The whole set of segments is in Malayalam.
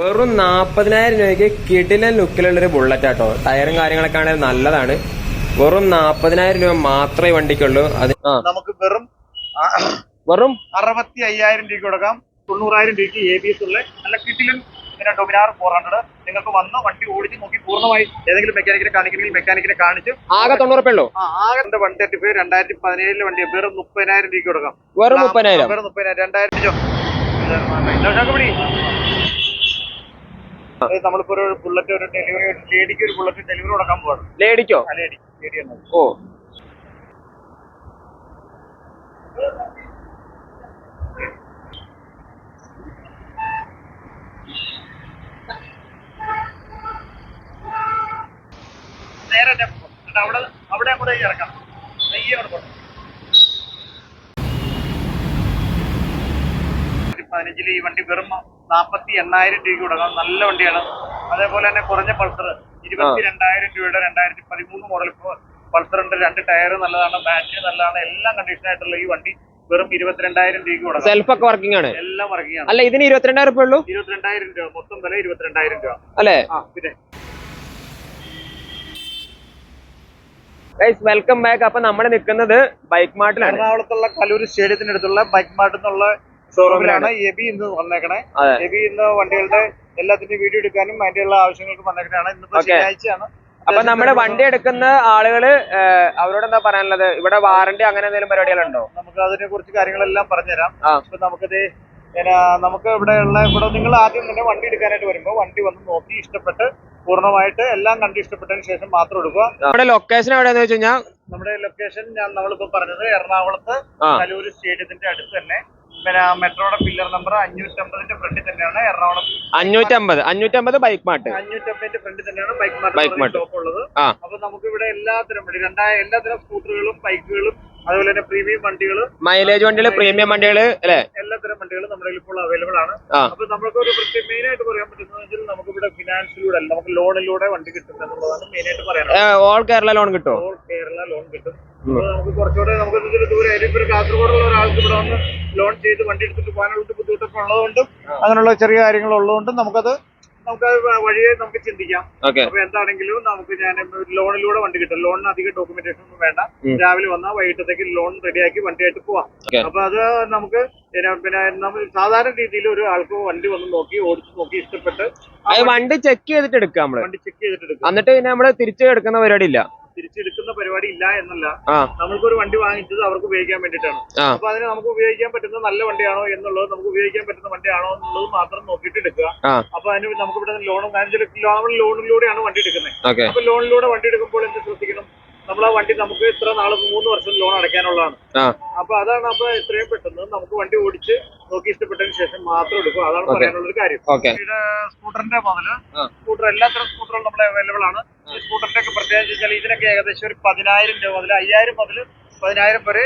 വെറും 40,000 രൂപയ്ക്ക് കിടിലൻ ലുക്കിലുള്ളൊരു ബുള്ളറ്റ് ആട്ടോ. ടയറും കാര്യങ്ങളൊക്കെ ആണെങ്കിൽ നല്ലതാണ്. വെറും 40,000 രൂപ മാത്രമേ വണ്ടിക്കുള്ളൂ. അത് നമുക്ക് വെറും വെറും 65,000 രൂപയ്ക്ക് കൊടുക്കാം. 90,000 രൂപയ്ക്ക് ABS ഉള്ള നല്ല കിടിലൻ ഡൊമിനാർ 400 നിങ്ങൾക്ക് വന്ന് വണ്ടി ഓടിച്ച് നോക്കി പൂർണ്ണമായി ഏതെങ്കിലും മെക്കാനിക്കിനെ കാണിക്കണമെങ്കിൽ മെക്കാനിക്കിനെ കാണിച്ച് ആകെ 90 ഉള്ളൂ. ആകെ 135 2017 വണ്ടി വെറും 30,000 രൂപയ്ക്ക് കൊടുക്കാം. വെറും 30,000 വെറും 30,000 നമ്മളിപ്പോ ഒരു ബുള്ളറ്റ് ഒരു ഡെലിവറി ലേഡിക്ക് ഒരു ബുള്ളറ്റ് ഡെലിവറി കൊടുക്കാൻ പോവാണ്. ലേഡിക്കോ? ലേഡി ഓ നേരെ അവിടെ അങ്ങോട്ട് ഇറക്കാം. നെയ്യാണ് പോകണം. 2015 ഈ വണ്ടി വെറും 48,000 രൂപയ്ക്ക് കൊടുക്കാം. നല്ല വണ്ടിയാണ്. അതേപോലെ തന്നെ കുറഞ്ഞ പൾസർ 22,000 രൂപയുടെ 2013 മോഡൽ പൾസർ ഉണ്ട്. 2 ടയർ നല്ലതാണ്, ബാറ്ററി നല്ലതാണ്, എല്ലാം കണ്ടീഷൻ ആയിട്ടുള്ള ഈ വണ്ടി വെറും 22,000 രൂപയ്ക്ക് കൊടുക്കാം. സെൽഫ് ഒക്കെ വർക്കിംഗ് ആണ്, എല്ലാം വർക്കിംഗ് ആണ്. അല്ല ഇതിന് 22,000 രൂപ ഉള്ളൂ. 22,000 രൂപ മൊത്തം വില 22,000 രൂപ അല്ലേ? പിന്നെ വെൽക്കം ബാക്ക്. അപ്പൊ നമ്മൾ നിൽക്കുന്നത് ബൈക്ക് മാർട്ടിലാണ്. എറണാകുളത്തുള്ള കലൂർ സ്റ്റേഡിയത്തിന്റെ അടുത്തുള്ള ബൈക്ക് മാർട്ട് എന്നുള്ള ഷോറൂമിലാണ് എബി ഇന്ന് വന്നേക്കണേ. എബി ഇന്ന് വണ്ടികളുടെ എല്ലാത്തിന്റെ വീഡിയോ എടുക്കാനും അതിന്റെയുള്ള ആവശ്യങ്ങൾക്ക് വന്നേക്കണാണ്. ഇന്നിപ്പോ ശനിയാഴ്ചയാണ്. അപ്പൊ നമ്മുടെ വണ്ടി എടുക്കുന്ന ആളുകള് അവരോട് എന്താ പറയാനുള്ളത്? ഇവിടെ വാറണ്ടി അങ്ങനെ എന്തെങ്കിലും പരിപാടികളുണ്ടോ? നമുക്ക് അതിനെ കുറിച്ച് കാര്യങ്ങളെല്ലാം പറഞ്ഞുതരാം. ഇപ്പൊ നമുക്കിത് നമുക്ക് ഇവിടെ നിങ്ങൾ ആദ്യം തന്നെ വണ്ടി എടുക്കാനായിട്ട് വരുമ്പോ വണ്ടി വന്ന് നോക്കി ഇഷ്ടപ്പെട്ട് പൂർണ്ണമായിട്ട് എല്ലാം കണ്ട് ഇഷ്ടപ്പെട്ടതിന് ശേഷം മാത്രം എടുക്കുക. നമ്മുടെ ലൊക്കേഷൻ എവിടെയാന്ന് വെച്ച് കഴിഞ്ഞാൽ നമ്മുടെ ലൊക്കേഷൻ നമ്മളിപ്പോ പറഞ്ഞത് എറണാകുളത്ത് കലൂർ സ്റ്റേഡിയത്തിന്റെ അടുത്ത് തന്നെ മെട്രോയുടെ പില്ലർ നമ്പർ 550 ഫ്രണ്ടിൽ തന്നെയാണ് എറണാകുളം 550 ബൈക്ക് മാർട്ട്. 550 ഫ്രണ്ടിൽ തന്നെയാണ് ബൈക്ക് മാർട്ട് ഷോപ്പ് ഉള്ളത്. അപ്പൊ നമുക്ക് ഇവിടെ എല്ലാത്തരം എല്ലാത്തരം സ്കൂട്ടറുകളും ബൈക്കുകളും അതുപോലെ തന്നെ പ്രീമിയം വണ്ടികൾ, മൈലേജ് വണ്ടികൾ, പ്രീമിയം വണ്ടികൾ അല്ലെ, എല്ലാത്തരം വണ്ടികളും നമ്മുടെ ഇപ്പോൾ അവൈലബിൾ ആണ്. അപ്പൊ നമുക്ക് ഒരു മെയിൻ ആയിട്ട് പറയാൻ പറ്റുന്നത് നമുക്ക് ഇവിടെ ഫിനാൻസിലൂടെ അല്ല, നമുക്ക് ലോണിലൂടെ വണ്ടി കിട്ടും എന്നുള്ളതാണ് മെയിൻ ആയിട്ട് പറയാനുള്ളത്. ഓൾ കേരള ലോൺ കിട്ടും. ഓൾ കേരള ലോൺ കിട്ടും. നമുക്ക് കുറച്ചുകൂടെ നമുക്ക് ദൂരെ ഒരു കാസർഗോഡുള്ള ഒരാൾക്ക് ഇവിടെ വന്ന് ലോൺ ചെയ്ത് വണ്ടി എടുത്തിട്ട് പോകാനുള്ള ബുദ്ധിമുട്ടൊക്കെ ഉള്ളതുകൊണ്ടും അങ്ങനെയുള്ള ചെറിയ കാര്യങ്ങൾ ഉള്ളതുകൊണ്ടും നമുക്ക് വഴിയെ നമുക്ക് ചിന്തിക്കാം. അപ്പൊ എന്താണെങ്കിലും നമുക്ക് ഞാൻ ലോണിലൂടെ വണ്ടി കിട്ടും. ലോണിന് അധികം ഡോക്യുമെന്റേഷൻ ഒന്നും വേണ്ട. രാവിലെ വന്നാൽ വൈകിട്ടത്തേക്ക് ലോൺ റെഡിയാക്കി വണ്ടിയായിട്ട് പോവാം. അപ്പൊ അത് നമുക്ക് പിന്നെ സാധാരണ രീതിയിൽ ഒരു ആൾക്ക് വണ്ടി വന്ന് നോക്കി ഓടിച്ച് നോക്കി ഇഷ്ടപ്പെട്ട് വണ്ടി ചെക്ക് ചെയ്തിട്ട് എടുക്കാം. വണ്ടി ചെക്ക് ചെയ്തിട്ട് എടുക്കാം. എന്നിട്ട് പിന്നെ നമ്മള് തിരിച്ചെടുക്കുന്ന പരിപാടി ഇല്ല. തിരിച്ചെടുക്കുന്ന പരിപാടി ഇല്ല എന്നല്ല, നമ്മൾക്കൊരു വണ്ടി വാങ്ങിച്ചത് അവർക്ക് ഉപയോഗിക്കാൻ വേണ്ടിയിട്ടാണ്. അപ്പൊ അതിന് നമുക്ക് ഉപയോഗിക്കാൻ പറ്റുന്ന നല്ല വണ്ടിയാണോ എന്നുള്ളത്, നമുക്ക് ഉപയോഗിക്കാൻ പറ്റുന്ന വണ്ടിയാണോ എന്നുള്ളത് മാത്രം നോക്കിയിട്ട് എടുക്കുക. അപ്പൊ അതിന് നമുക്ക് ഇവിടെ ലോണിലൂടെയാണ് വണ്ടി എടുക്കുന്നത്. അപ്പൊ ലോണിലൂടെ വണ്ടി എടുക്കുമ്പോൾ എന്ത് ശ്രദ്ധിക്കണം? നമ്മൾ ആ വണ്ടി നമുക്ക് ഇത്ര നാള് 3 വർഷം ലോൺ അടയ്ക്കാനുള്ളതാണ്. അപ്പൊ അതാണ്. അപ്പൊ എത്രയും പെട്ടെന്ന് നമുക്ക് വണ്ടി ഓടിച്ച് നോക്കി ഇഷ്ടപ്പെട്ടതിന് ശേഷം മാത്രം എടുക്കുക. അതാണ് പറയാനുള്ള ഒരു കാര്യം. സ്കൂട്ടറിന്റെ മുതല് സ്കൂട്ടർ എല്ലാത്തരം സ്കൂട്ടറുകളും നമ്മുടെ അവൈലബിൾ ആണ്. ഈ സ്കൂട്ടറിന്റെ ഒക്കെ പ്രത്യേകത വെച്ചാൽ ഇതിനൊക്കെ ഏകദേശം ഒരു 10,000 രൂപ മുതൽ 5,000 മുതൽ 10,000 വരെ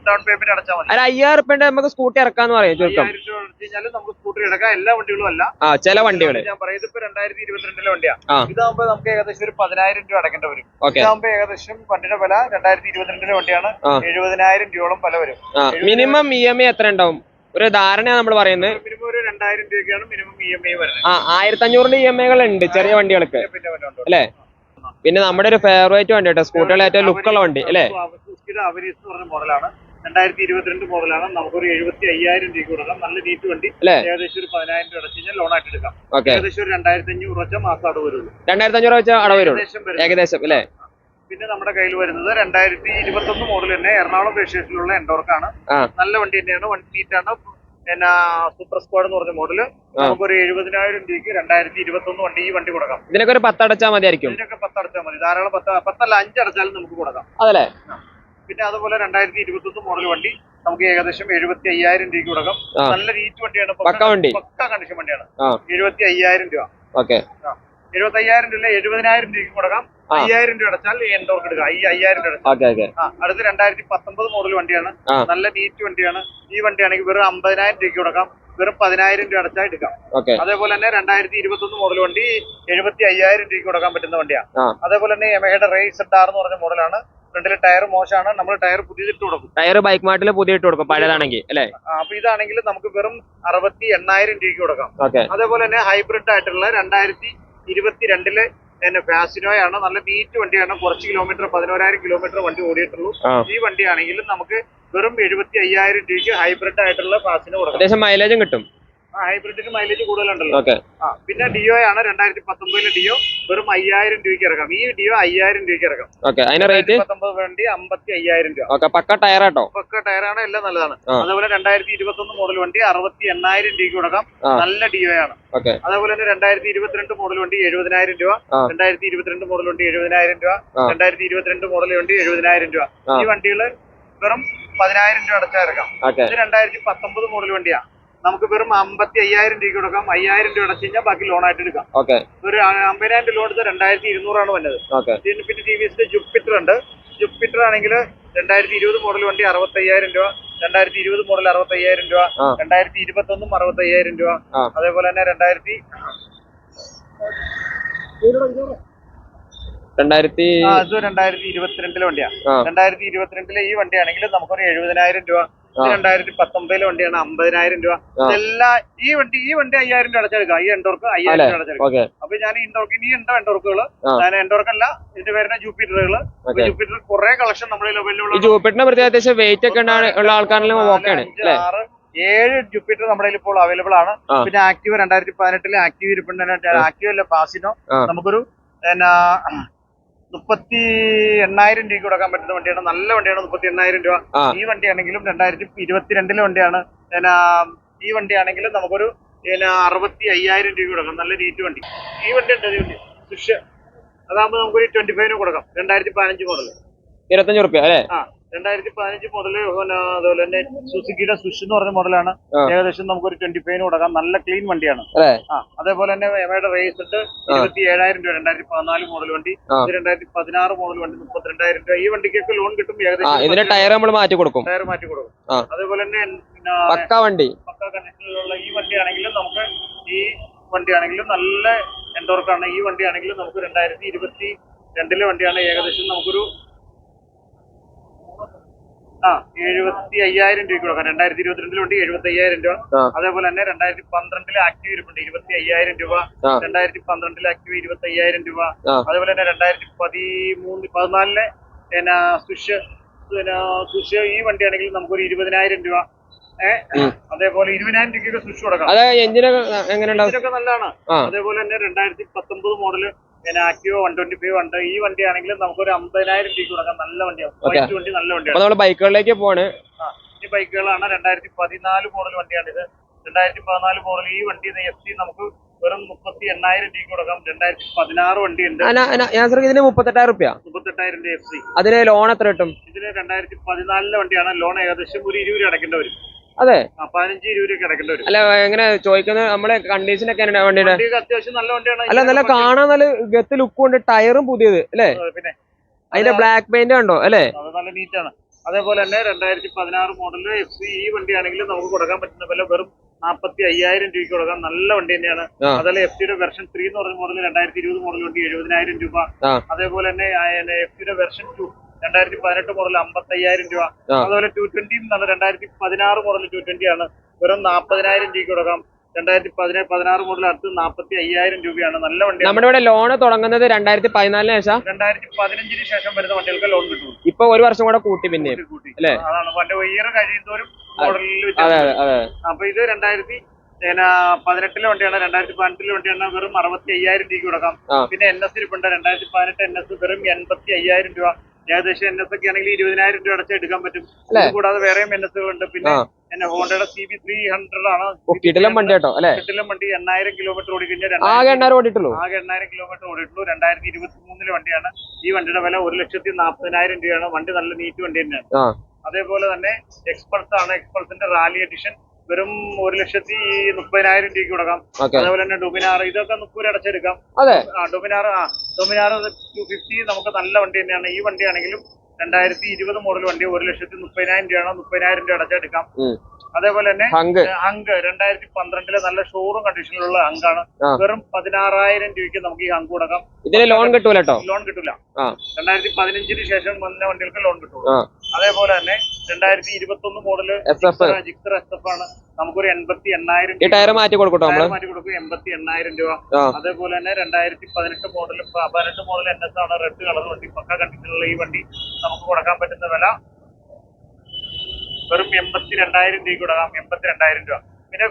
ഡൗൺ പേയ്മെന്റ് അടച്ചാൽ മതി. 5,000 രൂപ നമുക്ക് സ്കൂട്ടി ഇറക്കാന്ന് പറയാം. 5,000 രൂപ അടച്ചു കഴിഞ്ഞാൽ നമുക്ക് സ്കൂട്ടർ എടുക്കാം. എല്ലാ വണ്ടികളും അല്ല, ചില വണ്ടികൾ ഞാൻ പറയുന്നത് ഇപ്പൊ 2022 വണ്ടിയാണ്. ഇതാകുമ്പോ നമുക്ക് ഏകദേശം ഒരു 10,000 രൂപ അടക്കേണ്ടി വരും. ഇതാകുമ്പോ ഏകദേശം വണ്ടിയുടെ വില 2022 വണ്ടിയാണ് 70,000 രൂപയോളം വില വരും. മിനിമം EMI എത്ര ഉണ്ടാവും? ഒരു ധാരണയാണ് നമ്മൾ പറയുന്നത്. മിനിമം ഒരു 2,000 രൂപയ്ക്കാണ് മിനിമം EMI വരുന്നത്. 1,500 EMI ഉണ്ട് ചെറിയ വണ്ടികൾക്ക് അല്ലേ? പിന്നെ നമ്മുടെ ഒരു ഫേവറേറ്റ് വണ്ടി കേട്ടോ, സ്കൂട്ടറിൽ ഏറ്റവും ലുക്കുള്ള വണ്ടി അല്ലേ? അവരീസ് എന്ന് പറഞ്ഞ മോഡലാണ്. 2022 മോഡലാണ്. നമുക്കൊരു 75,000 രൂപയ്ക്ക് കൊടുക്കാം. നല്ല നീറ്റ് വണ്ടി. ഏകദേശം ഒരു 10,000 രൂപ അടച്ചു കഴിഞ്ഞാൽ ലോൺ ആയിട്ട് എടുക്കാം. ഏകദേശം ഒരു 2,500 വെച്ചാൽ മാസം അടവ് വരുള്ളൂ. 2,500 വെച്ചാൽ അടവ് വരുള്ളൂ ഏകദേശം അല്ലേ? പിന്നെ നമ്മുടെ കയ്യിൽ വരുന്നത് 2021 മോഡൽ തന്നെ എറണാകുളം രജിസ്ട്രേഷനിലുള്ള എൻഡോർക്കാണ്. നല്ല വണ്ടി തന്നെയാണ്. വണ്ടി നീറ്റാണ്. പിന്നെ സൂപ്പർ സ്ക്വാഡ് എന്ന് പറഞ്ഞ മോഡല് നമുക്കൊരു 70,000 രൂപയ്ക്ക് 2021 വണ്ടി ഈ വണ്ടി കൊടുക്കാം. ഇതിനൊക്കെ ഒരു 10 അടച്ചാൽ മതിയായിരിക്കും. ഇതിനൊക്കെ 10 അടച്ചാൽ മതി. ധാരാളം 10 5 അടച്ചാലും നമുക്ക് കൊടുക്കാം. അതല്ലേ? പിന്നെ അതുപോലെ 2021 മോഡൽ വണ്ടി നമുക്ക് ഏകദേശം 75,000 രൂപയ്ക്ക് കൊടുക്കാം. നല്ല നീറ്റ് വണ്ടിയാണ്. പക്ക കണ്ടീഷൻ വണ്ടിയാണ്. 75,000 രൂപ. 75,000 രൂപ 70,000 രൂപയ്ക്ക് കൊടുക്കാം. 5,000 രൂപ അടച്ചാൽ എൻഡോർക്ക് എടുക്കാം. 5,000 രൂപ അടച്ചാൽ. അടുത്ത് 2019 മോഡൽ വണ്ടിയാണ്. നല്ല നീറ്റ് വണ്ടിയാണ്. ഈ വണ്ടിയാണെങ്കിൽ വെറും 50,000 രൂപയ്ക്ക് കൊടുക്കാം. വെറും 10,000 രൂപ അടച്ചാൽ എടുക്കാം. അതേപോലെ തന്നെ 2021 മോഡൽ വണ്ടി 75,000 രൂപയ്ക്ക് കൊടുക്കാൻ പറ്റുന്ന വണ്ടിയാണ്. അതേപോലെ തന്നെ യമഹയുടെ റേസ് ZR എന്ന് പറഞ്ഞ മോഡലാണ്. ഫ്രണ്ടിലെ ടയർ മോശമാണ്, നമ്മൾ ടയർ പുതിയതിട്ട് കൊടുക്കും. ടയർ ബൈക്ക് മാർട്ടിൽ പുതിയ ഇട്ട് കൊടുക്കും പഴയതാണെങ്കിൽ അല്ലേ? അപ്പൊ ഇതാണെങ്കിൽ നമുക്ക് വെറും 68,000 രൂപയ്ക്ക് കൊടുക്കാം. അതേപോലെ തന്നെ ഹൈബ്രിഡ് ആയിട്ടുള്ള 2022 തന്നെ ഫാസിനോയാണ്. നല്ല നീറ്റ് വണ്ടിയാണ്. കുറച്ച് കിലോമീറ്റർ 11,000 കിലോമീറ്റർ വണ്ടി ഓടിയിട്ടുള്ളൂ. ഈ വണ്ടിയാണെങ്കിലും നമുക്ക് വെറും 75,000 രൂപയ്ക്ക് ഹൈബ്രിഡ് ആയിട്ടുള്ള ഫാസിനോ കൊടുക്കാം. മൈലേജും കിട്ടും. ഹൈബ്രിഡിന് മൈലേജ് കൂടുതലുണ്ടല്ലോ. പിന്നെ ഡിയോ ആണ് 2019 ഡിയോ വെറും 5,000 രൂപയ്ക്ക് ഇറക്കാം. ഈ ഡിയോ 5,000 രൂപയ്ക്ക് ഇറക്കാം. 2019 വണ്ടി 55,000 രൂപ. പക്ക ടയറാട്ടോ. പക്ക ടയറാണ്, എല്ലാം നല്ലതാണ്. അതേപോലെ 2021 മോഡൽ വണ്ടി 68,000 രൂപയ്ക്ക് കൊടുക്കാം. നല്ല ഡിയോ ആണ്. അതേപോലെ തന്നെ 2022 മോഡൽ വണ്ടി 70,000 രൂപ. 2022 മോഡൽ വണ്ടി 70,000 രൂപ. 2022 മോഡൽ വണ്ടി 70,000 രൂപ. ഈ വണ്ടികള് വെറും 10,000 രൂപ അടച്ചാൽ ഇറക്കാം. ഇത് 2019 മോഡൽ വണ്ടിയാണ്. നമുക്ക് വെറും 55,000 രൂപയ്ക്ക് കൊടുക്കാം. 5,000 രൂപ അടച്ചു കഴിഞ്ഞാൽ ബാക്കി ലോൺ ആയിട്ട് എടുക്കാം. ഒരു 50,000 ലോൺ എടുത്ത് 2,200 വന്നത്. പിന്നെ ടി വി എസിന്റെ ജുപ്പിറ്റർ ഉണ്ട്. ജുപ്പിറ്റർ ആണെങ്കിൽ 2020 മോഡൽ വണ്ടി 65,000 രൂപ. 2020 മോഡൽ 65,000 രൂപ. 2021 65,000 രൂപ. അതേപോലെ തന്നെ 2022 വണ്ടിയാണ്. 2022 ഈ വണ്ടിയാണെങ്കിൽ നമുക്കൊരു 70,000 രൂപ. 2019 വണ്ടിയാണ് 50,000 രൂപ. ഇതെല്ലാം ഈ വണ്ടി 5,000 രൂപ അടച്ചെടുക്കാം. ഈ എൻഡോർക്ക് 5,000 രൂപ അടച്ചെടുക്കാം. അപ്പൊ ഞാൻ ഇനി എൻഡോർക്കുകൾ, ഞാൻ എൻഡോർക്കല്ല, ഇതിന്റെ പേരുന്ന ജൂപ്പിറ്ററുകൾ. ജൂപ്പിറ്റർ കുറെ കളക്ഷൻ നമ്മുടെ അവൈലബിൾ. ജൂപ്പിറ്ററിന് പ്രത്യേകിച്ച് വെയിറ്റ് ഒക്കെ ഉള്ള ആൾക്കാരെല്ലാം ഓക്കെയാണ്. 7 ജൂപ്പിറ്റർ നമ്മുടെ ഇപ്പോൾ അവൈലബിൾ ആണ്. പിന്നെ ആക്റ്റീവ് 2018 ആക്റ്റീവ് ഇരിപ്പുണ്ട്. ആക്റ്റീവ് അല്ല ഫാസിനോ നമുക്കൊരു 38,000 രൂപയ്ക്ക് കൊടുക്കാൻ പറ്റുന്ന വണ്ടിയാണ്. നല്ല വണ്ടിയാണ്. 38,000 രൂപ. ഈ വണ്ടിയാണെങ്കിലും 2022 വണ്ടിയാണ്. ഈ വണ്ടിയാണെങ്കിലും നമുക്കൊരു 65,000 രൂപ കൊടുക്കാം. നല്ല നീറ്റ് വണ്ടി. ഈ വണ്ടി ഉണ്ട്, ഈ വണ്ടി സ്വിഷ്. അതാകുമ്പോൾ നമുക്കൊരു 25 കൊടുക്കാം. 2015 മോഡൽ 25 റുപ്യ അല്ലേ? 2015 മോഡല്. അതുപോലെ തന്നെ സുസുക്കിയുടെ സ്വിഷ് എന്ന് പറഞ്ഞ മോഡലാണ്. ഏകദേശം നമുക്കൊരു 25 കൊടുക്കാം. നല്ല ക്ലീൻ വണ്ടിയാണ്. അതേപോലെ തന്നെ എമയുടെ റേസ് ഉണ്ട് 27,000 രൂപ. 2014 മോഡൽ വണ്ടി. 2016 മോഡൽ വണ്ടി 32,000 രൂപ. ഈ വണ്ടിക്കൊക്കെ ലോൺ കിട്ടും. ഏകദേശം ടയർ നമ്മൾ മാറ്റി കൊടുക്കും. ടയർ മാറ്റി കൊടുക്കും. അതേപോലെ തന്നെ പക്ക വണ്ടി, പക്ക കണ്ടീഷനിലുള്ള ഈ വണ്ടിയാണെങ്കിലും നമുക്ക് നല്ല എൻഡോർക്കാണ്. ഈ വണ്ടിയാണെങ്കിലും നമുക്ക് 2022 വണ്ടിയാണ്. ഏകദേശം നമുക്കൊരു 75,000 രൂപയ്ക്ക് കൊടുക്കാം. 2022 വണ്ടി 75,000 രൂപ. അതേപോലെ തന്നെ 2012 ആക്റ്റീവ് ഇരിപ്പുണ്ട് 25,000 രൂപ. 2012 ആക്റ്റീവ് 25,000 രൂപ. അതേപോലെ തന്നെ 2014 സ്വിഷ് ഈ വണ്ടിയാണെങ്കിൽ നമുക്കൊരു 20,000 രൂപ. അതേപോലെ 20,000 രൂപയ്ക്ക് സ്വിച്ച് കൊടുക്കാം. എഞ്ചിനൊക്കെ നല്ലതാണ്. അതേപോലെ തന്നെ 2019 മോഡല് ആക്റ്റീവ് 125 ഉണ്ട്. ഈ വണ്ടിയാണെങ്കിൽ നമുക്കൊരു 50,000 രൂപയ്ക്ക് കൊടുക്കാം. നല്ല വണ്ടിയാണ്. വണ്ടി നല്ല വണ്ടിയാണ്. ബൈക്കുകളിലേക്ക് പോണ്. ഈ ബൈക്കുകളാണ് 2014 മോഡൽ വണ്ടിയാണിത്. 2014 മോഡൽ ഈ വണ്ടി FC നമുക്ക് വെറും 38,000 രൂപയ്ക്ക് കൊടുക്കാം. 2016 വണ്ടി ഉണ്ട്. ഇതിന് 38,000 റുപ്യ. 38,000 FC. അതിന് ലോൺ എത്ര കിട്ടും? ഇതിന് 2014 വണ്ടിയാണ്. ലോൺ ഏകദേശം ഒരു 20 രൂപ അടയ്ക്കേണ്ടി വരും. അതെ, 15-20 രൂപ അടയ്ക്കേണ്ടി വരും. അല്ല എങ്ങനെ ചോദിക്കുന്നത്? നമ്മളെ കണ്ടീഷൻ ഒക്കെ വണ്ടിയുടെ അത്യാവശ്യം നല്ല വണ്ടിയാണ്. അല്ല, നല്ല കാണാൻ നല്ല ഗത്ത് ലുക്കും ഉണ്ട്. ടയറും പുതിയത് അല്ലേ? പിന്നെ അതിന്റെ ബ്ലാക്ക് പെയിന്റ് കണ്ടോ അല്ലേ? അത് നല്ല നീറ്റാണ്. അതേപോലെ തന്നെ 2016 മോഡല് FC ഈ വണ്ടിയാണെങ്കിൽ നമുക്ക് കൊടുക്കാൻ പറ്റുന്ന വില വെറും 45,000 രൂപയ്ക്ക് കൊടുക്കാം. നല്ല വണ്ടി തന്നെയാണ്. അതേപോലെ FCയുടെ വെർഷൻ 3 എന്ന് പറഞ്ഞ മോഡൽ 2020 മോഡൽ വണ്ടി 70,000 രൂപ. അതേപോലെ തന്നെ FCയുടെ വെർഷൻ 2 2018 മോഡൽ 55,000 രൂപ. അതുപോലെ 220 എന്നുള്ള 2016 മോഡൽ 220 ആണ്. വെറും 40,000 രൂപയ്ക്ക് കൊടുക്കാം. 2016 മോഡൽ അടുത്ത് 45,000 രൂപയാണ്. നല്ല വണ്ടി. നമ്മുടെ ഇവിടെ ലോൺ തുടങ്ങുന്നത് 2014 ശേഷം 2015 ശേഷം വരുന്ന വണ്ടികൾക്ക് ലോൺ കിട്ടും. ഇപ്പൊ ഒരു വർഷം കൂടെ കൂട്ടി പിന്നെ അല്ലേ? അതാണ് വണ്ടി ഇയർ കഴിയുന്നതോറും മോഡലിൽ. അപ്പൊ ഇത് 2018 വണ്ടിയാണ്. 2018 വണ്ടിയാണ്. വെറും 65,000 രൂപയ്ക്ക് കൊടുക്കാം. പിന്നെ NS ഇരിപ്പുണ്ട് 2018 NS വെറും 85,000 രൂപ. ഏകദേശം NS ഒക്കെ ആണെങ്കിൽ 20,000 രൂപ അടച്ച് എടുക്കാൻ പറ്റും. കൂടാതെ വേറെയും NS-കളുണ്ട്. പിന്നെ ഹോണ്ടയുടെ CB300 ആണ്. കിടിലൻ വണ്ടി കേട്ടോ അല്ലെ? കിടിലൻ വണ്ടി. 8,000 കിലോമീറ്റർ ഓടിക്കഴിഞ്ഞാൽ ആകെ 8,000 ഓടിയിട്ടുള്ളൂ. 8,000 കിലോമീറ്റർ ഓടിയിട്ടുള്ളൂ. 2023 വണ്ടിയാണ്. ഈ വണ്ടിയുടെ വില 1,40,000 രൂപയാണ്. വണ്ടി നല്ല നീറ്റ് വണ്ടി തന്നെയാണ്. അതേപോലെ തന്നെ എക്സ്പൾസ് ആണ്. എക്സ്പൾസിന്റെ റാലി എഡിഷൻ വെറും 1,30,000 രൂപയ്ക്ക് കൊടുക്കാം. അതേപോലെ തന്നെ ഡൊമിനാർ ഇതൊക്കെ 30 രൂപ അടച്ചെടുക്കാം. ഡൊമിനാർ 250 നമുക്ക് നല്ല വണ്ടി തന്നെയാണ്. ഈ വണ്ടിയാണെങ്കിലും 2020 മോഡൽ വണ്ടി 1,30,000 രൂപയാണ്. 30,000 രൂപ അടച്ചെടുക്കാം. അതേപോലെ തന്നെ ഹങ്ക് 2012 നല്ല ഷോറൂം കണ്ടീഷനിലുള്ള ഹങ്കാണ്. വെറും 16,000 രൂപയ്ക്ക് നമുക്ക് ഈ ഹങ്ക് കൊടുക്കാം. ഇതിന് ലോൺ കിട്ടൂല കേട്ടോ, ലോൺ കിട്ടൂല. 2015 ശേഷം വന്ന വണ്ടികൾക്ക് ലോൺ കിട്ടുള്ളൂ. അതേപോലെ തന്നെ 2021 മോഡല് ജിക്സർ SF ആണ്. നമുക്കൊരു 88,000 ടയർ മാറ്റി കൊടുക്കും. 88,000 രൂപ. അതേപോലെ തന്നെ 2018 മോഡൽ NS ആണ്, റെഡ് കളർ വണ്ടി, പക്ക കണ്ടീഷനുള്ള ഈ വണ്ടി നമുക്ക് കൊടുക്കാൻ പറ്റുന്ന വില വെറും 82,000 രൂപയ്ക്ക് കൊടുക്കാം. 82,000 രൂപ. പിന്നെ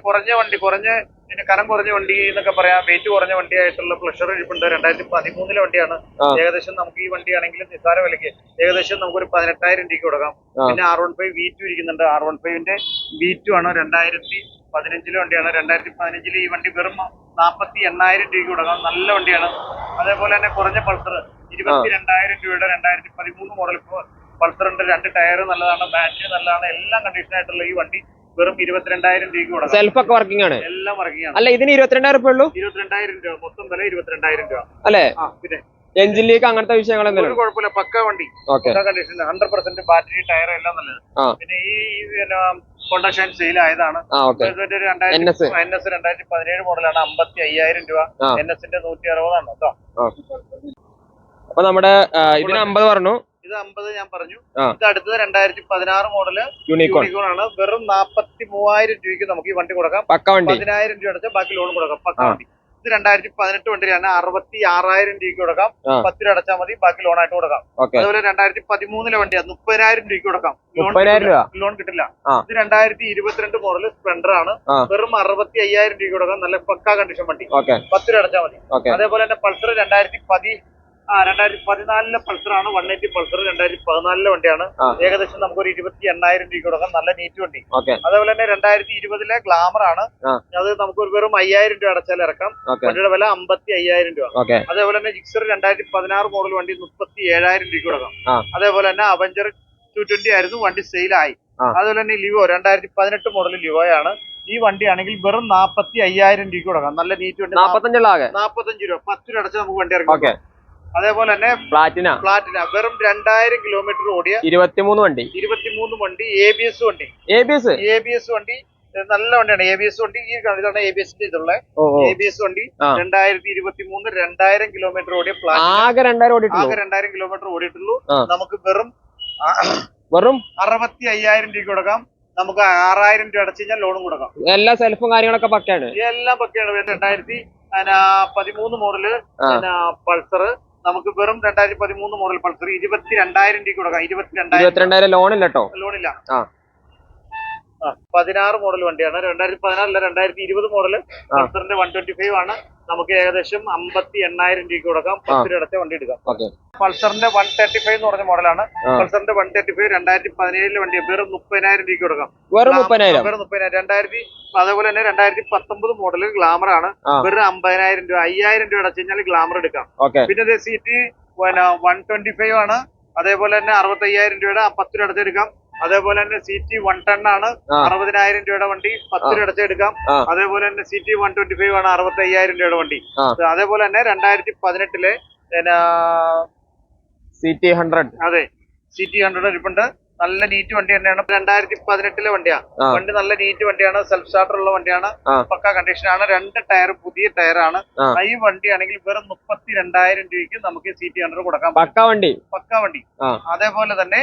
പിന്നെ കനം കുറഞ്ഞ വണ്ടി എന്നൊക്കെ പറയാം, വെയിറ്റ് കുറഞ്ഞ വണ്ടിയായിട്ടുള്ള പ്ലഷർ ഇരിപ്പുണ്ട്. 2013 വണ്ടിയാണ്. ഏകദേശം നമുക്ക് ഈ വണ്ടിയാണെങ്കിൽ നിസ്സാര വിലയ്ക്ക് ഏകദേശം നമുക്കൊരു 18,000 രൂപയ്ക്ക് കൊടുക്കാം. പിന്നെ R15 V2 ഇരിക്കുന്നുണ്ട്. R15ന്റെ V2 ആണ്, 2015 വണ്ടിയാണ്. 2015 ഈ വണ്ടി വെറും 48,000 രൂപയ്ക്ക് കൊടുക്കാം. നല്ല വണ്ടിയാണ്. അതേപോലെ തന്നെ കുറഞ്ഞ പൾസർ 22,000 രൂപയുടെ 2013 മോഡൽ പൾസറിന്റെ 2 ടയർ നല്ലതാണ്, ബാറ്ററി നല്ലതാണ്, എല്ലാം കണ്ടീഷൻ ആയിട്ടുള്ള ഈ വണ്ടി വെറും 22,000 രൂപയ്ക്ക് കൊടുക്കാം. സെൽഫ് ഒക്കെ വർക്കിംഗ് ആണ്, എല്ലാം വർക്കിംഗ് ആണ്. അല്ല ഇതിന് 22,000 രൂപ ഉള്ളൂ. 22,000 രൂപ മൊത്തം വില. 22,000 രൂപ അല്ലേ? പിന്നെ എഞ്ചിൻ ലീക്ക് അങ്ങനത്തെ വിഷയങ്ങൾ ഒരു കുഴപ്പമില്ല, പക്ക വണ്ടി, പക്ക കണ്ടീഷൻ, 100% ബാറ്ററി ടയർ എല്ലാം നല്ലത്. പിന്നെ ഈ ഹോണ്ട ഷൈൻ സെയിൽ ആയതാണ്. NS 2017 മോഡലാണ്. 55,000 രൂപ. NSന്റെ 160 ആണ് കേട്ടോ. അപ്പൊ നമ്മുടെ ഇതിന് 50 പറഞ്ഞു, ഇത് 50 ഞാൻ പറഞ്ഞു. ഇത് അടുത്തത് 2016 മോഡല് യൂണിക്കോൺ ആണ്. വെറും 43,000 രൂപയ്ക്ക് നമുക്ക് ഈ വണ്ടി കൊടുക്കാം. 10,000 രൂപ അടച്ചാൽ ബാക്കി ലോൺ കൊടുക്കാം. പക്ക വണ്ടി. ഇത് 2018 വണ്ടിയാണ്. 66,000 രൂപയ്ക്ക് കൊടുക്കാം. 10 രൂപ അടച്ചാൽ മതി, ബാക്കി ലോൺ ആയിട്ട് കൊടുക്കാം. അതുപോലെ 2013 വണ്ടിയാണ്. 30,000 രൂപയ്ക്ക് കൊടുക്കാം. ലോൺ കിട്ടില്ല. ഇത് 2022 മോഡൽ സ്പ്ലെൻഡർ ആണ്. വെറും 65,000 രൂപയ്ക്ക് കൊടുക്കാം. നല്ല പക്ക കണ്ടീഷൻ വണ്ടി. 10 രൂപ അടച്ചാൽ മതി. അതേപോലെ തന്നെ പൾസർ 2014 പൾസർ ആണ്. 180 പൾസർ 2014 വണ്ടിയാണ്. ഏകദേശം നമുക്കൊരു 28,000 രൂപയ്ക്ക് കൊടുക്കാം. നല്ല നീറ്റ് വണ്ടി. അതേപോലെ തന്നെ 2020 ഗ്ലാമർ ആണ്. അത് നമുക്ക് വെറും 5,000 രൂപ അടച്ചാൽ ഇറക്കാം. വണ്ടിയുടെ വില 55,000 രൂപ. അതേപോലെ തന്നെ ജിക്സർ 2016 മോഡൽ വണ്ടി 37,000 രൂപയ്ക്ക് കൊടുക്കാം. അതേപോലെ തന്നെ അവഞ്ചർ 220 ആയിരുന്നു, വണ്ടി സെയിലായി. അതുപോലെ തന്നെ ലിവോ 2018 മോഡൽ ലിവോയാണ്. ഈ വണ്ടിയാണെങ്കിൽ വെറും 45,000 രൂപയ്ക്ക് കൊടുക്കാം. നല്ല നീറ്റ് വണ്ടി. 45 രൂപ. 10 രൂപ അടച്ചാൽ നമുക്ക് വണ്ടി ഇറക്കാം. അതേപോലെ തന്നെ പ്ലാറ്റിന വെറും 2,000 കിലോമീറ്റർ ഓടിയ 23 വണ്ടി ABS വണ്ടി നല്ല വണ്ടിയാണ്. ABS വണ്ടി ഇതാണ് ABSന്റെ ഇതുള്ള ABS വണ്ടി 2023 2,000 കിലോമീറ്റർ ഓടിയ ആകെ 2,000 കിലോമീറ്റർ ഓടിയിട്ടുള്ളൂ. നമുക്ക് വെറും 65,000 രൂപ കൊടുക്കാം. നമുക്ക് 6,000 രൂപ അടച്ചു കഴിഞ്ഞാൽ ലോണും കൊടുക്കാം. എല്ലാ സെൽഫും കാര്യങ്ങളൊക്കെ പക്കയാണ്, എല്ലാം പക്കയാണ്. 2013 മോഡല് പൾസർ നമുക്ക് വെറും 2013 മോഡൽ പൾസർ 22,000 രൂപയ്ക്ക് കൊടുക്കാം. 22,000 ലോണില്ല കേട്ടോ, ലോണില്ല. 16 മോഡൽ വണ്ടിയാണ്. 2016 2020 മോഡൽ പൾസറിന്റെ 125 ആണ്. നമുക്ക് ഏകദേശം 58,000 രൂപയ്ക്ക് കൊടുക്കാം. 10 രൂപ അടച്ച വണ്ടി എടുക്കാം. പൾസറിന്റെ 135 എന്ന് പറഞ്ഞ മോഡലാണ്. പൾസറിന്റെ 135 2017 വണ്ടി വെറും 30,000 രൂപയ്ക്ക് കൊടുക്കാം. വെറും 30,000. അതേപോലെ തന്നെ 2019 മോഡൽ ഗ്ലാമർ ആണ്. വെറും 50,000 രൂപ. 5,000 രൂപ അടച്ചു കഴിഞ്ഞാൽ ഗ്ലാമർ എടുക്കാം. പിന്നെ സീറ്റ് 125 ആണ്. അതേപോലെ തന്നെ 65,000 രൂപയുടെ 10 രൂപ അടച്ചെടുക്കാം. അതേപോലെ തന്നെ CT 110 ആണ്. 60,000 രൂപയുടെ വണ്ടി 10 രൂപ അടച്ചെടുക്കാം. അതേപോലെ തന്നെ CT 125 ആണ്. 65,000 രൂപയുടെ വണ്ടി. അതേപോലെ തന്നെ 2018 CT 100 അതെ, CT 100 ഇരിപ്പുണ്ട്. നല്ല നീറ്റ് വണ്ടി തന്നെയാണ്. 2018 വണ്ടിയാണ്. വണ്ടി നല്ല നീറ്റ് വണ്ടിയാണ്. സെൽഫ് സ്റ്റാർട്ടർ ഉള്ള വണ്ടിയാണ്. പക്ക കണ്ടീഷനാണ്. 2 ടയർ പുതിയ ടയറാണ്. ഈ വണ്ടിയാണെങ്കിൽ വെറും 32,000 രൂപയ്ക്ക് നമുക്ക് CT 100 കൊടുക്കാം. പക്ക വണ്ടി. അതേപോലെ തന്നെ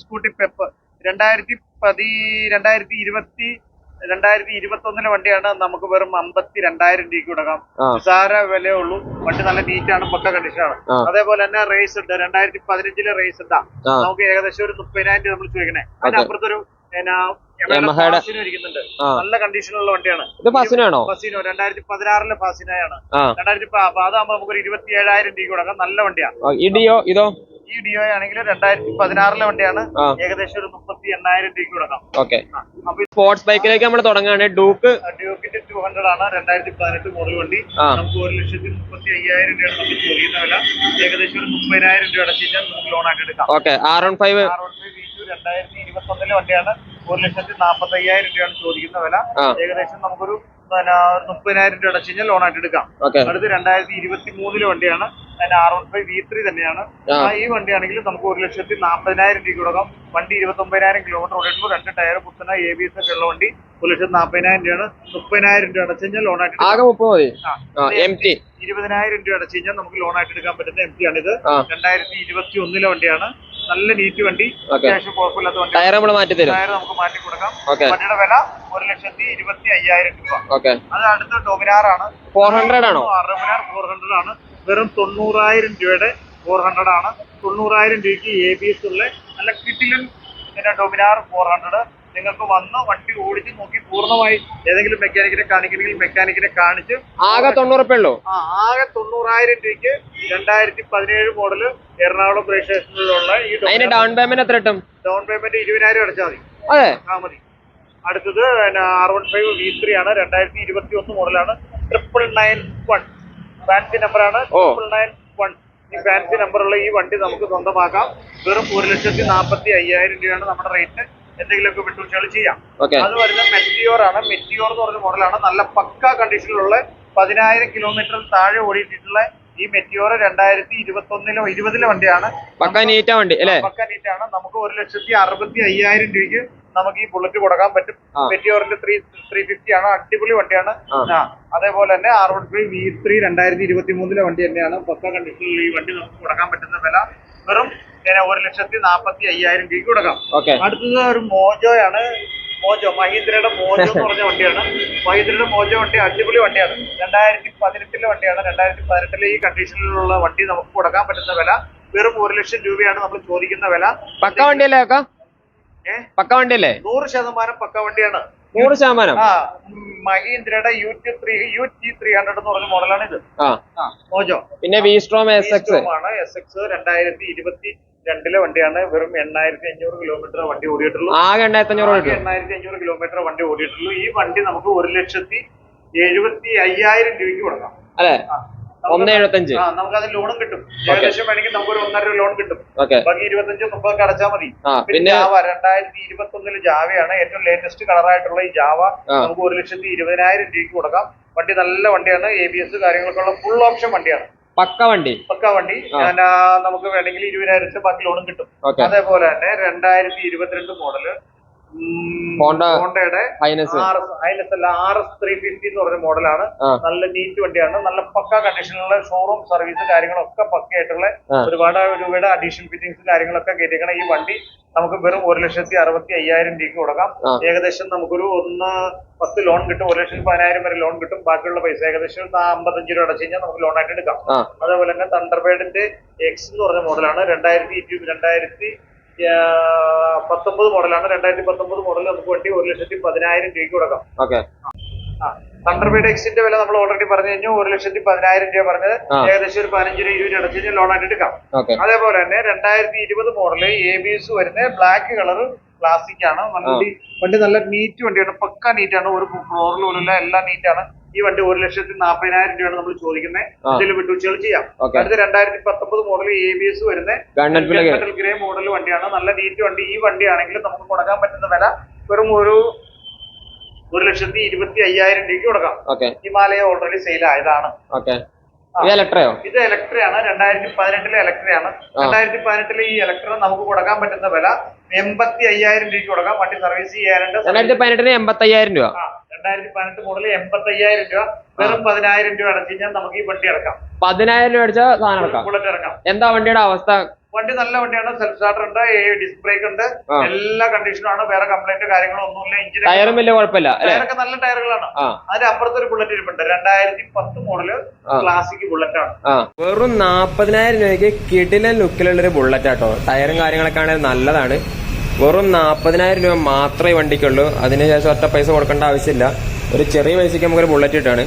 സ്കൂട്ടി പെപ്പ് 2021 വണ്ടിയാണ്. നമുക്ക് വെറും 52,000 രൂപയ്ക്ക് കൊടുക്കാം. നിസാര വിലയേ ഉള്ളൂ. വണ്ടി നല്ല നീറ്റാണ്, പക്ക കണ്ടീഷനാണ്. അതേപോലെ തന്നെ റേസ് ഉണ്ട്. 2015 റേസ് ഉണ്ടാ. നമുക്ക് ഏകദേശം ഒരു 30,000 രൂപ നമ്മൾ ചോദിക്കണേ. അതിനപ്പുറത്തൊരു ഇരിക്കുന്നുണ്ട്. നല്ല കണ്ടീഷനുള്ള വണ്ടിയാണ്. ഫസിനോ 2016 ഫസിനോയാണ്. അതാകുമ്പോ നമുക്ക് ഒരു 27,000 രൂപയ്ക്ക് കൊടുക്കാം. നല്ല വണ്ടിയാണ്. ഈ ഡിയോ ആണെങ്കിൽ 2016 വണ്ടിയാണ്. ഏകദേശം ഒരു 38,000 രൂപയ്ക്ക് കൊടുക്കാം. സ്പോർട്സ് ബൈക്കിലേക്ക് നമ്മൾ തുടങ്ങുകയാണ്. ഡ്യൂക്കിന്റെ 200 ആണ്. 2018 മോഡൽ വണ്ടി. നമുക്ക് 1,35,000 രൂപയാണ് നമുക്ക് ചോദിക്കുന്ന വില. ഏകദേശം ഒരു 30,000 രൂപ അടച്ചു കഴിഞ്ഞാൽ നമുക്ക് ലോൺ ആയിട്ട് എടുക്കാം. R15 V2 2021 വണ്ടിയാണ്. 1,45,000 രൂപയാണ് ചോദിക്കുന്ന വില. ഏകദേശം നമുക്കൊരു പിന്നെ 30,000 രൂപ അടച്ചു കഴിഞ്ഞാൽ ലോൺ ആയിട്ട് എടുക്കാം. അടുത്ത് 2023 വണ്ടിയാണ്, അതിന് R15 V3 തന്നെയാണ്. ഈ വണ്ടിയാണെങ്കിൽ നമുക്ക് 1,40,000 രൂപയ്ക്ക് കൊടുക്കാം. വണ്ടി 29,000 കിലോമീറ്റർ ഓടിയിട്ടുള്ളൂ. 2 ടയർ പുത്തന ABS ഒക്കെ ഉള്ള വണ്ടി 1,40,000 രൂപയാണ്. 30,000 രൂപ അടച്ചു കഴിഞ്ഞാൽ ലോൺ ആയിട്ട് 20,000 രൂപ അടച്ചു കഴിഞ്ഞാൽ നമുക്ക് ലോൺ ആയിട്ട് എടുക്കാൻ പറ്റുന്ന MT ആണിത്. 2021 വണ്ടിയാണ്. നല്ല നീറ്റ് വണ്ടി, അത്യാവശ്യം കുഴപ്പമില്ലാത്ത വണ്ടി. ടയർ നമുക്ക് മാറ്റി കൊടുക്കാം. വണ്ടിയുടെ വില 1,25,000 രൂപ. അത് അടുത്ത ഡൊമിനാർ ആണ്. 400 ആണോ? ഡൊമിനാർ 400 ആണ്. വെറും 90,000 രൂപയുടെ 400 ആണ്. 90,000 രൂപയ്ക്ക് ABS ഉള്ള നല്ല കിട്ടിലൻ ഡൊമിനാർ 400 നിങ്ങൾക്ക് വന്ന് വണ്ടി ഓടിച്ച് നോക്കി പൂർണ്ണമായി ഏതെങ്കിലും മെക്കാനിക്കിനെ കാണിക്കണമെങ്കിൽ മെക്കാനിക്കിനെ കാണിച്ച് ആകെ 90 ഉള്ളൂ. ആകെ 90,000 രൂപയ്ക്ക് 2017 മോഡല് എറണാകുളം രജിസ്ട്രേഷനിലുള്ള ഈ ഡൗൺ പേയ്മെന്റ് എത്ര കിട്ടും? ഡൗൺ പേയ്മെന്റ് 20,000 അടച്ചാൽ മതി. അടുത്തത് R15 V3 ആണ്. 2021 മോഡലാണ്. 991 ഫാൻസി നമ്പറാണ്. 991 ഈ ഫാൻസി നമ്പറുള്ള ഈ വണ്ടി നമുക്ക് സ്വന്തമാക്കാം. വെറും 1,40,500 രൂപയാണ് നമ്മുടെ റേറ്റ്. എന്തെങ്കിലുമൊക്കെ വിട്ടുവീഴ്ചകൾ ചെയ്യാം. അത് വരുന്ന മെറ്റിയോർ ആണ്. മെറ്റിയോർ എന്ന് പറഞ്ഞ മോഡലാണ്. നല്ല പക്ക കണ്ടീഷനിലുള്ള 10,000 കിലോമീറ്റർ താഴെ ഓടിയിട്ടുള്ള ഈ മെറ്റിയോർ 2021 20 വണ്ടിയാണ്. പക്ക നീറ്റ വണ്ടി അല്ലേ? പക്ക നീറ്റാണ്. നമുക്ക് 1,60,500 രൂപയ്ക്ക് നമുക്ക് ഈ ബുള്ളറ്റ് കൊടുക്കാൻ പറ്റും. മെറ്റിയോറിന്റെ 350 ആണ്. അടിപൊളി വണ്ടിയാണ്. അതേപോലെ തന്നെ R15 V3 2023 വണ്ടി തന്നെയാണ്. പക്ക കണ്ടീഷനിൽ ഈ വണ്ടി നമുക്ക് കൊടുക്കാൻ പറ്റുന്ന വില വെറും 1,40,500 രൂപയ്ക്ക് കൊടുക്കാം. അടുത്തത് ഒരു മോജോയാണ്. മഹീന്ദ്രയുടെ മോജോ എന്ന് പറഞ്ഞ വണ്ടിയാണ്. മഹീന്ദ്രയുടെ മോജോ വണ്ടി അടിപൊളി വണ്ടിയാണ്. 2018 വണ്ടിയാണ്. 2018 ഈ കണ്ടീഷനിലുള്ള വണ്ടി നമുക്ക് കൊടുക്കാൻ പറ്റുന്ന വില വെറും 1,00,000 രൂപയാണ് നമ്മൾ ചോദിക്കുന്ന വില. പക്ക വണ്ടിയല്ലേ? പക്ക വണ്ടിയല്ലേ? 100% പക്ക വണ്ടിയാണ്. 100%. മഹീന്ദ്രയുടെ UT300 എന്ന് പറഞ്ഞ മോഡലാണ് ഇത്. മോജോ. പിന്നെ V-Strom SX ആണ്. SX 2022 വണ്ടിയാണ്. വെറും 8,500 കിലോമീറ്റർ വണ്ടി ഓടിയിട്ടുള്ളൂ. 8,500 കിലോമീറ്റർ വണ്ടി ഓടിയിട്ടുള്ളൂ. ഈ വണ്ടി നമുക്ക് 1,75,000 രൂപയ്ക്ക് കൊടുക്കാം. അല്ലെ? 1,75. നമുക്ക് അത് ലോണും കിട്ടും. ഏകദേശം വേണമെങ്കിൽ നമുക്ക് ഒരു 1.5 രൂപ ലോൺ കിട്ടും. ബാക്കി 25-30 അടച്ചാൽ മതി. പിന്നെ ജാവ 2021 ജാവയാണ്. ഏറ്റവും ലേറ്റസ്റ്റ് കളറായിട്ടുള്ള ഈ ജാവ നമുക്ക് 1,20,000 രൂപയ്ക്ക് കൊടുക്കാം. വണ്ടി നല്ല വണ്ടിയാണ്. ABS കാര്യങ്ങളൊക്കെ ഉള്ള ഫുൾ ഓപ്ഷൻ വണ്ടിയാണ്. പക്ക വണ്ടി. നമുക്ക് വേണമെങ്കിൽ 20,000 ബാക്കി ലോണും കിട്ടും. അതേപോലെ തന്നെ 2022 മോഡല് ഹോണ്ടയുടെ RS 350 എന്ന് പറഞ്ഞ മോഡലാണ്. നല്ല നീറ്റ് വണ്ടിയാണ്. നല്ല പക്ക കണ്ടീഷനിലുള്ള ഷോറൂം സർവീസ് കാര്യങ്ങളൊക്കെ പക്കയായിട്ടുള്ള ഒരുപാട് രൂപയുടെ അഡീഷണൽ ഫിറ്റിംഗ്സ് കാര്യങ്ങളൊക്കെ കയറ്റിക്കണം. ഈ വണ്ടി നമുക്ക് വെറും 1,60,500 രൂപയ്ക്ക് കൊടുക്കാം. ഏകദേശം നമുക്കൊരു 10 ലോൺ കിട്ടും. 1,10,000 വരെ ലോൺ കിട്ടും. ബാക്കിയുള്ള പൈസ ഏകദേശം 55 രൂപ അടച്ചു കഴിഞ്ഞാൽ നമുക്ക് ലോൺ ആയിട്ട് എടുക്കാം. അതേപോലെ തന്നെ തണ്ടർബേർഡിന്റെ X എന്ന് പറഞ്ഞ മോഡലാണ്. 2019 മോഡലാണ്. 2019 മോഡൽ നമുക്ക് വണ്ടി 1,10,000 രൂപയ്ക്ക് കൊടുക്കാം. തണ്ടർബേർഡ് എക്സിന്റെ വില നമ്മൾ ഓൾറെഡി പറഞ്ഞു കഴിഞ്ഞു. 1,10,000 രൂപ പറഞ്ഞത് ഏകദേശം ഒരു 15 രൂപ 20 അടച്ചു കഴിഞ്ഞാൽ ലോൺ ആയിട്ട് എടുക്കാം. അതേപോലെ തന്നെ 2020 മോഡല് ABS വരുന്ന ബ്ലാക്ക് കളർ ക്ലാസിക് ആണ്. വണ്ടി നല്ല നീറ്റ് വണ്ടിയാണ്. പക്ക നീറ്റാണ്. ഒരു ഫ്ലോറിൽ പോലുള്ള എല്ലാം നീറ്റാണ്. ഈ വണ്ടി 1,40,000 രൂപയാണ് നമ്മൾ ചോദിക്കുന്നത്. ഇതിൽ വിട്ടുവീഴ്ചകൾ ചെയ്യാം. അടുത്ത 2019 മോഡൽ ABS വരുന്ന മെറ്റൽ ഗ്രേ മോഡൽ വണ്ടിയാണ്. നല്ല നീറ്റ് വണ്ടി. ഈ വണ്ടിയാണെങ്കിൽ നമുക്ക് കൊടുക്കാൻ പറ്റുന്ന വില വെറും ഒരു 1,25,000 രൂപയ്ക്ക് കൊടുക്കാം. ഹിമാലയ ഓൾറെഡി സെയിൽ ആയതാണ്. ഇത് ഇലക്ട്രയാണ്. 2018 ഇലക്ട്രയാണ്. 2018 ഈ ഇലക്ട്ര നമുക്ക് കൊടുക്കാൻ പറ്റുന്ന വില 85,000 രൂപയ്ക്ക് കൊടുക്കാം. വണ്ടി സർവീസ് ചെയ്യാനുണ്ട്. 2018 85,000 രൂപ. 2018 മോഡൽ 85,000 രൂപ. വെറും 10,000 രൂപ അടച്ചു കഴിഞ്ഞാൽ നമുക്ക് ഈ വണ്ടി ഇറക്കാം. 10,000 രൂപ അടിച്ച സാധനം ഇറക്കാം. ബുള്ളറ്റ് ഇറക്കാം. എന്താ വണ്ടിയുടെ അവസ്ഥ? വണ്ടി നല്ല വണ്ടിയാണ്. സെൽഫ് സ്റ്റാർട്ടർ ഉണ്ട്. ഡിസ്ക് ബ്രേക്ക് ഉണ്ട്. എല്ലാ കണ്ടീഷനും ആണ്. വേറെ കംപ്ലൈന്റ് കാര്യങ്ങളോ ഒന്നുമില്ല. എഞ്ചിൻ ടയറും വലിയ കുഴപ്പമില്ല. ടയറൊക്കെ നല്ല ടയറുകളാണ്. അതിന്റെ അപ്പുറത്തൊരു ബുള്ളറ്റ് ഇരിപ്പുണ്ട്. 2010 മോഡല് ക്ലാസിക് ബുള്ളറ്റ് ആണ്. വെറും 40,000 രൂപയ്ക്ക് കിടിലൻ ലുക്കിലുള്ള ഒരു ബുള്ളറ്റ് ആട്ടോ. ടയറും കാര്യങ്ങളൊക്കെ ആണെങ്കിൽ നല്ലതാണ്. വെറും 40,000 രൂപ മാത്രമേ വണ്ടിക്കുള്ളൂ. അതിനുശേഷം ഒറ്റ പൈസ കൊടുക്കേണ്ട ആവശ്യമില്ല. ഒരു ചെറിയ പൈസക്ക് നമുക്കൊരു ബുള്ളറ്റ് കിട്ടാണ്.